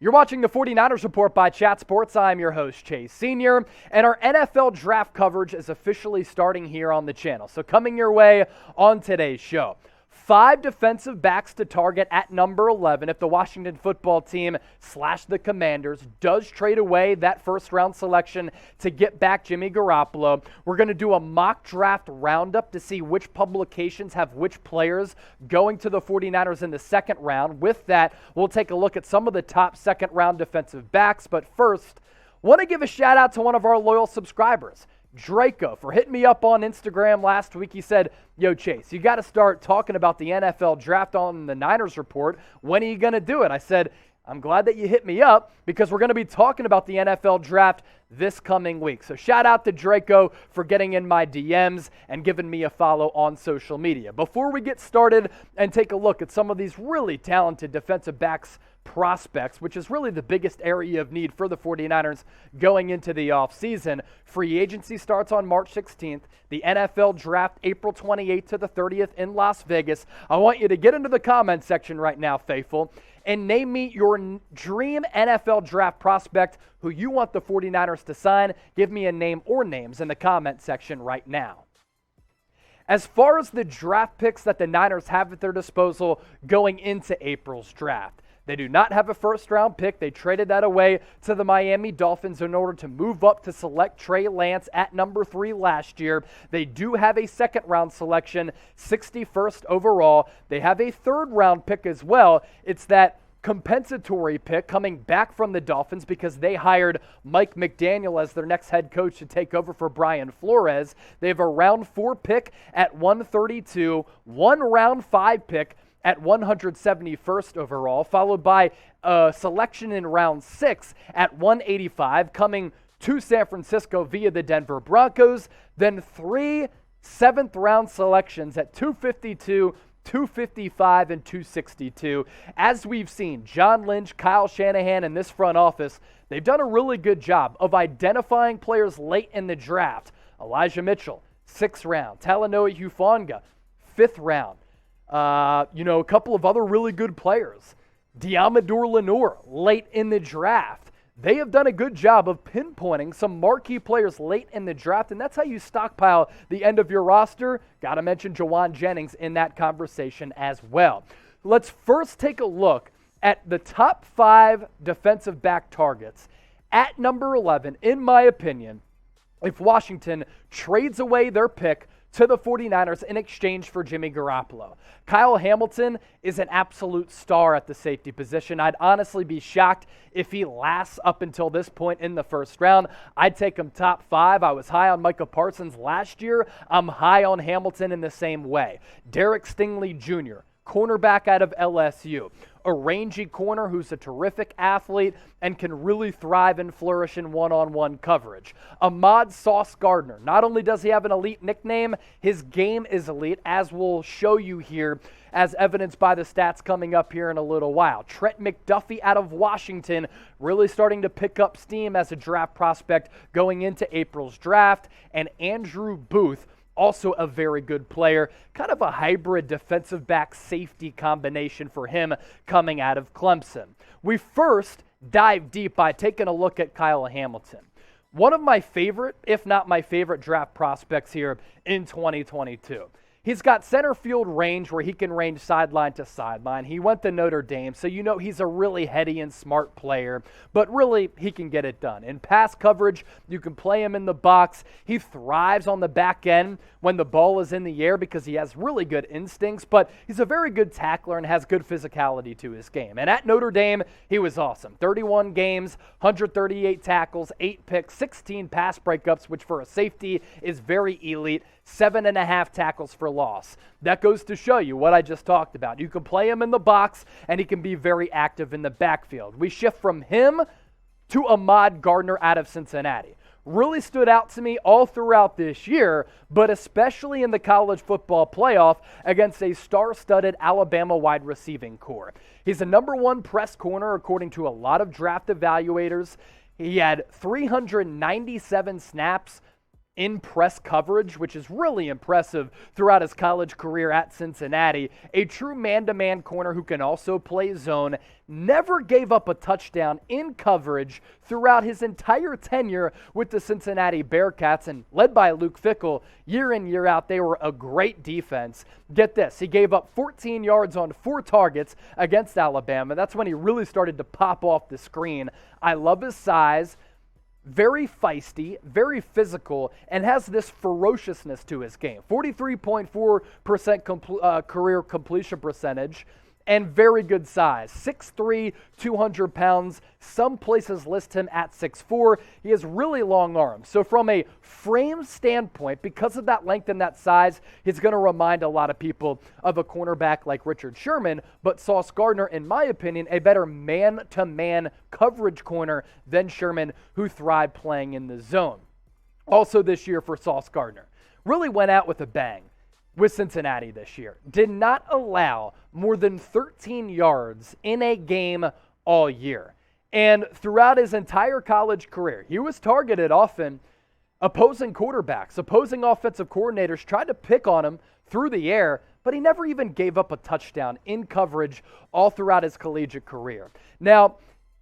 You're watching the 49ers Report by Chat Sports. I'm your host, Chase Sr., and our NFL draft coverage is officially starting here on the channel. So coming your way on today's show, 5 defensive backs to target at number 11 if the Washington football team / the Commanders does trade away that first-round selection to get back Jimmy Garoppolo. We're going to do a mock draft roundup to see which publications have which players going to the 49ers in the second round. With that, we'll take a look at some of the top second-round defensive backs. But first, want to give a shout-out to one of our loyal subscribers, Draco, for hitting me up on Instagram last week. He said, "Yo, Chase, you got to start talking about the NFL draft on the Niners Report. When are you going to do it?" I said, "I'm glad that you hit me up because we're going to be talking about the NFL draft this coming week." So shout out to Draco for getting in my DMs and giving me a follow on social media. Before we get started and take a look at some of these really talented defensive backs prospects, which is really the biggest area of need for the 49ers going into the offseason. Free agency starts on March 16th. The NFL draft April 28th to the 30th in Las Vegas. I want you to get into the comment section right now, faithful, and name me your dream NFL draft prospect who you want the 49ers to sign. Give me a name or names in the comment section right now. As far as the draft picks that the Niners have at their disposal going into April's draft, they do not have a first-round pick. They traded that away to the Miami Dolphins in order to move up to select Trey Lance at number 3 last year. They do have a second-round selection, 61st overall. They have a third-round pick as well. It's that compensatory pick coming back from the Dolphins because they hired Mike McDaniel as their next head coach to take over for Brian Flores. They have a round 4 pick at 132, one round 5 pick at 171st overall, followed by a selection in round 6 at 185, coming to San Francisco via the Denver Broncos, then 3 seventh-round selections at 252, 255, and 262. As we've seen, John Lynch, Kyle Shanahan, and this front office, they've done a really good job of identifying players late in the draft. Elijah Mitchell, 6th round. Talanoa Hufanga, 5th round. A couple of other really good players. Diamador Lenore, late in the draft. They have done a good job of pinpointing some marquee players late in the draft, and that's how you stockpile the end of your roster. Got to mention Jawan Jennings in that conversation as well. Let's first take a look at the top 5 defensive back targets. At number 11, in my opinion, if Washington trades away their pick to the 49ers in exchange for Jimmy Garoppolo, Kyle Hamilton is an absolute star at the safety position. I'd honestly be shocked if he lasts up until this point in the first round. I'd take him top 5. I was high on Micah Parsons last year. I'm high on Hamilton in the same way. Derek Stingley Jr., cornerback out of LSU. A rangy corner who's a terrific athlete and can really thrive and flourish in one-on-one coverage. Ahmad Gardner. Not only does he have an elite nickname, his game is elite, as we'll show you here, as evidenced by the stats coming up here in a little while. Trent McDuffie out of Washington, really starting to pick up steam as a draft prospect going into April's draft. And Andrew Booth, also a very good player, kind of a hybrid defensive back safety combination for him coming out of Clemson. We first dive deep by taking a look at Kyle Hamilton. One of my favorite, if not my favorite, draft prospects here in 2022. He's got center field range where he can range sideline to sideline. He went to Notre Dame, so you know he's a really heady and smart player, but really he can get it done. In pass coverage, you can play him in the box. He thrives on the back end when the ball is in the air because he has really good instincts, but he's a very good tackler and has good physicality to his game. And at Notre Dame, he was awesome. 31 games, 138 tackles, 8 picks, 16 pass breakups, which for a safety is very elite. 7.5 tackles for loss. That goes to show you what I just talked about. You can play him in the box, and he can be very active in the backfield. We shift from him to Ahmad Gardner out of Cincinnati. Really stood out to me all throughout this year, but especially in the college football playoff against a star-studded Alabama wide receiving core. He's a number 1 press corner according to a lot of draft evaluators. He had 397 snaps in press coverage, which is really impressive throughout his college career at Cincinnati. A true man-to-man corner who can also play zone. Never gave up a touchdown in coverage throughout his entire tenure with the Cincinnati Bearcats, and led by Luke Fickell, year in, year out, they were a great defense. Get this, he gave up 14 yards on 4 targets against Alabama. That's when he really started to pop off the screen. I love his size. Very feisty, very physical, and has this ferociousness to his game. 43.4% career completion percentage, and very good size. 6'3", 200 pounds. Some places list him at 6'4". He has really long arms. So from a frame standpoint, because of that length and that size, he's going to remind a lot of people of a cornerback like Richard Sherman, but Sauce Gardner, in my opinion, a better man-to-man coverage corner than Sherman, who thrived playing in the zone. Also this year for Sauce Gardner, really went out with a bang with Cincinnati this year. Did not allow more than 13 yards in a game all year. And throughout his entire college career, he was targeted often. Opposing quarterbacks, opposing offensive coordinators tried to pick on him through the air, but he never even gave up a touchdown in coverage all throughout his collegiate career. Now,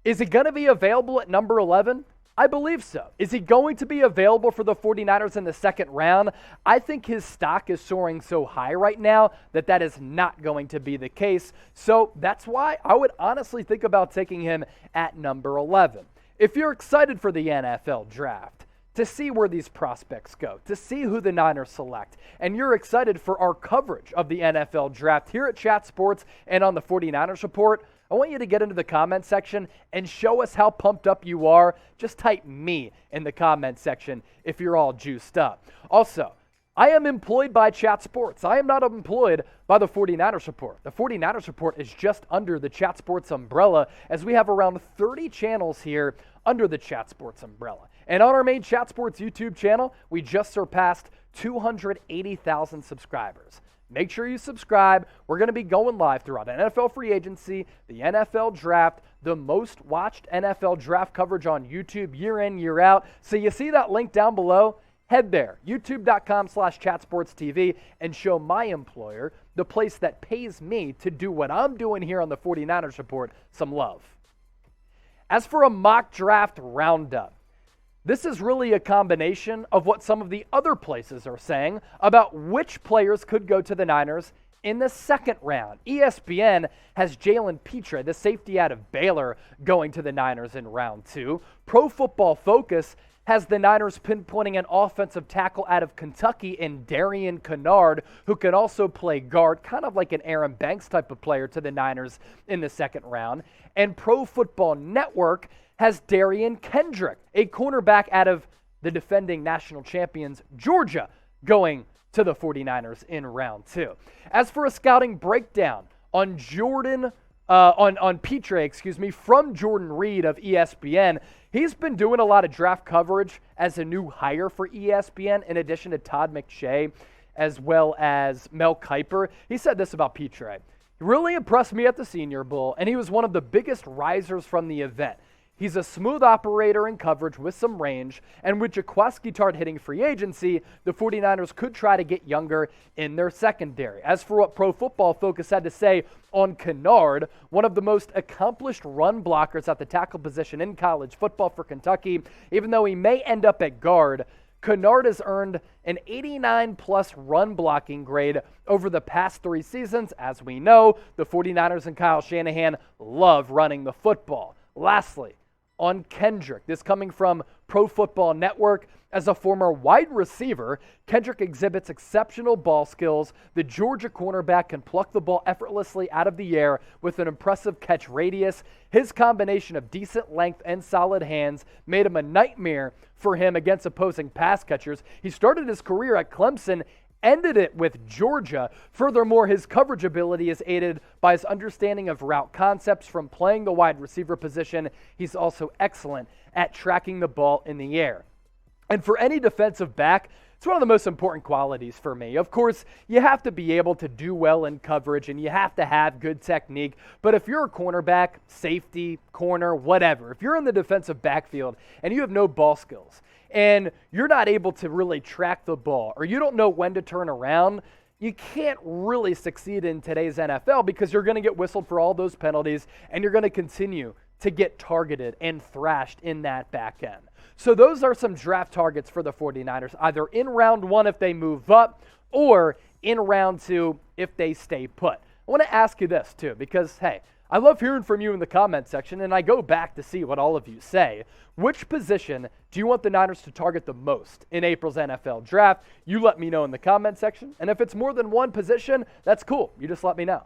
is he going to be available at number 11? I believe so. Is he going to be available for the 49ers in the second round? I think his stock is soaring so high right now that is not going to be the case. So that's why I would honestly think about taking him at number 11. If you're excited for the NFL draft, to see where these prospects go, to see who the Niners select, and you're excited for our coverage of the NFL draft here at Chat Sports and on the 49ers Report, I want you to get into the comment section and show us how pumped up you are. Just type me in the comment section if you're all juiced up. Also, I am employed by Chat Sports. I am not employed by the 49ers Report. The 49ers Report is just under the Chat Sports umbrella, as we have around 30 channels here under the Chat Sports umbrella. And on our main Chat Sports YouTube channel, we just surpassed 280,000 subscribers. Make sure you subscribe. We're going to be going live throughout NFL free agency, the NFL draft, the most watched NFL draft coverage on YouTube year in, year out. So you see that link down below? Head there, youtube.com/chatsportstv, and show my employer, the place that pays me to do what I'm doing here on the 49ers Report, some love. As for a mock draft roundup, this is really a combination of what some of the other places are saying about which players could go to the Niners in the second round. ESPN has Jalen Pitre, the safety out of Baylor, going to the Niners in round 2. Pro Football Focus has the Niners pinpointing an offensive tackle out of Kentucky in Darian Kennard, who can also play guard, kind of like an Aaron Banks type of player, to the Niners in the second round. And Pro Football Network has Darian Kendrick, a cornerback out of the defending national champions Georgia, going to the 49ers in round 2. As for a scouting breakdown on Pitre, from Jordan Reed of ESPN, he's been doing a lot of draft coverage as a new hire for ESPN, in addition to Todd McShay, as well as Mel Kiper. He said this about Pitre: "He really impressed me at the Senior Bowl, and he was one of the biggest risers from the event. He's a smooth operator in coverage with some range, and with Jaquiski Tartt hitting free agency, the 49ers could try to get younger in their secondary." As for what Pro Football Focus had to say on Kennard, one of the most accomplished run blockers at the tackle position in college football for Kentucky, even though he may end up at guard, Kennard has earned an 89-plus run blocking grade over the past 3 seasons. As we know, the 49ers and Kyle Shanahan love running the football. Lastly, on Kendrick, this coming from Pro Football Network, as a former wide receiver, Kendrick exhibits exceptional ball skills. The Georgia cornerback can pluck the ball effortlessly out of the air with an impressive catch radius. His combination of decent length and solid hands made him a nightmare for him against opposing pass catchers. He started his career at Clemson, ended it with Georgia. Furthermore, his coverage ability is aided by his understanding of route concepts from playing the wide receiver position. He's also excellent at tracking the ball in the air. And for any defensive back, it's one of the most important qualities for me. Of course, you have to be able to do well in coverage, and you have to have good technique. But if you're a cornerback, safety, corner, whatever, if you're in the defensive backfield and you have no ball skills, and you're not able to really track the ball, or you don't know when to turn around, you can't really succeed in today's NFL because you're going to get whistled for all those penalties, and you're going to continue to get targeted and thrashed in that back end. So those are some draft targets for the 49ers, either in round 1 if they move up, or in round 2 if they stay put. I want to ask you this too, because hey, I love hearing from you in the comment section, and I go back to see what all of you say. Which position do you want the Niners to target the most in April's NFL draft? You let me know in the comment section, and if it's more than one position, that's cool. You just let me know.